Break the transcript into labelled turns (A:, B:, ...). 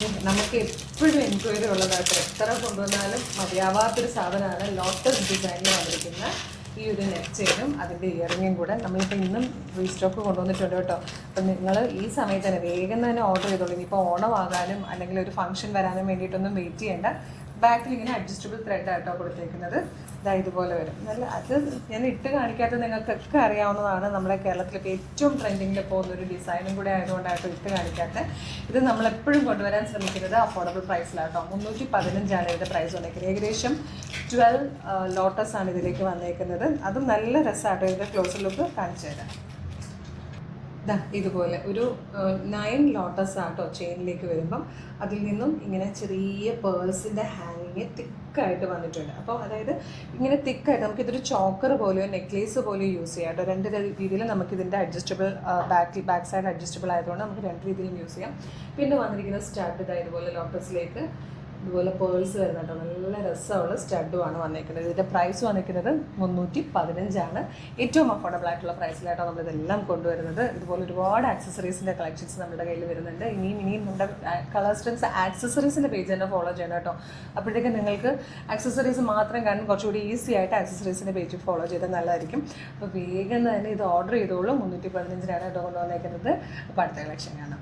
A: നമുക്ക് എപ്പോഴും എൻക്വയറി ഉള്ളതായിട്ട് എത്ര കൊണ്ടുവന്നാലും മതിയാവാത്തൊരു സാധനമാണ് ലോട്ടസ് ഡിസൈനിൽ വന്നിരിക്കുന്ന ഈ ഒരു നെക്ക് ചെയിനും അതിൻ്റെ ഇയറിങ്ങും കൂടെ നമ്മളിപ്പോൾ ഇന്നും റീസ്റ്റോക്ക് കൊണ്ടുവന്നിട്ടുണ്ട് കേട്ടോ. അപ്പം നിങ്ങൾ ഈ സമയത്ത് തന്നെ വേഗം തന്നെ ഓർഡർ ചെയ്തോളൂ. ഇനിയിപ്പോൾ ഓണമാകാനും അല്ലെങ്കിൽ ഒരു ഫംഗ്ഷൻ വരാനും വേണ്ടിയിട്ടൊന്നും വെയിറ്റ് ചെയ്യേണ്ട. ബാക്കിൽ ഇങ്ങനെ അഡ്ജസ്റ്റബിൾ ത്രെഡ് ആയിട്ടോ കൊടുത്തേക്കുന്നത്. ഇതാ ഇതുപോലെ വരും. നല്ല അത് ഞാൻ ഇട്ട് കാണിക്കാത്തത് നിങ്ങൾക്കൊക്കെ അറിയാവുന്നതാണ്. നമ്മുടെ കേരളത്തിലൊക്കെ ഏറ്റവും ട്രെൻഡിങ്ങിൽ പോകുന്നൊരു ഡിസൈനും കൂടെ ആയതുകൊണ്ടായിട്ടോ ഇട്ട് കാണിക്കാത്തത്. ഇത് നമ്മളെപ്പോഴും കൊണ്ടുവരാൻ ശ്രമിക്കുന്നത് അഫോർഡബിൾ പ്രൈസിലാട്ടോ. 315 ഇതിൻ്റെ പ്രൈസ് വന്നേക്കുന്നത്. ഏകദേശം 12 ലോട്ടസ് ആണ് ഇതിലേക്ക് വന്നേക്കുന്നത്. അതും നല്ല രസമാട്ടോ. ഇതിൻ്റെ ക്ലോസർ ലുക്ക് കാണിച്ചു തരാം. ഇതുപോലെ ഒരു 9 ലോട്ടസ് ആട്ടോ ചെയിനിലേക്ക് വരുമ്പം അതിൽ നിന്നും ഇങ്ങനെ ചെറിയ പേഴ്സിൻ്റെ ഹാങ്ങിങ് തിക്കായിട്ട് വന്നിട്ടുണ്ട്. അപ്പോൾ അതായത് ഇങ്ങനെ തിക്കായിട്ട് നമുക്കിതൊരു ചോക്കർ പോലെയോ നെക്ലേസ് പോലെയോ യൂസ് ചെയ്യാം കേട്ടോ. 2 രീതിയിൽ നമുക്കിതിൻ്റെ അഡ്ജസ്റ്റബിൾ ബാക്ക് സൈഡ് അഡ്ജസ്റ്റബിൾ ആയതുകൊണ്ട് നമുക്ക് 2 രീതിയിലും യൂസ് ചെയ്യാം. പിന്നെ വന്നിരിക്കുന്ന സ്റ്റഡ് ഇതുപോലെ ലോട്ടസിലേക്ക് ഇതുപോലെ പേൾസ് വരുന്നുണ്ടോ. നല്ല രസമുള്ള സ്റ്റഡുമാണ് വന്നിരിക്കുന്നത്. ഇതിൻ്റെ പ്രൈസ് വന്നിരിക്കുന്നത് 315 ഏറ്റവും അഫോർഡബിൾ ആയിട്ടുള്ള പ്രൈസിലായിട്ടോ നമ്മളിതെല്ലാം കൊണ്ടുവരുന്നത്. ഇതുപോലെ ഒരുപാട് ആക്സസറീസിൻ്റെ കളക്ഷൻസ് നമ്മുടെ കയ്യിൽ വരുന്നുണ്ട്. ഇനിയും നമ്മുടെ കളർ സ്ട്രെൻസ് ആക്സസറീസിൻ്റെ പേജ് തന്നെ ഫോളോ ചെയ്യണം കേട്ടോ. അപ്പോഴത്തേക്കും നിങ്ങൾക്ക് ആക്സസറീസ് മാത്രം കാണും കുറച്ചുകൂടി ഈസി ആയിട്ട് ആക്സസറീസിൻ്റെ പേജ് ഫോളോ ചെയ്താൽ നല്ലതായിരിക്കും. അപ്പോൾ വേഗം തന്നെ ഇത് ഓർഡർ ചെയ്തോളൂ. 315 കേട്ടോ കൊണ്ടുവന്നേക്കുന്നത്. അപ്പോൾ അടുത്ത കളക്ഷൻ കാണാം.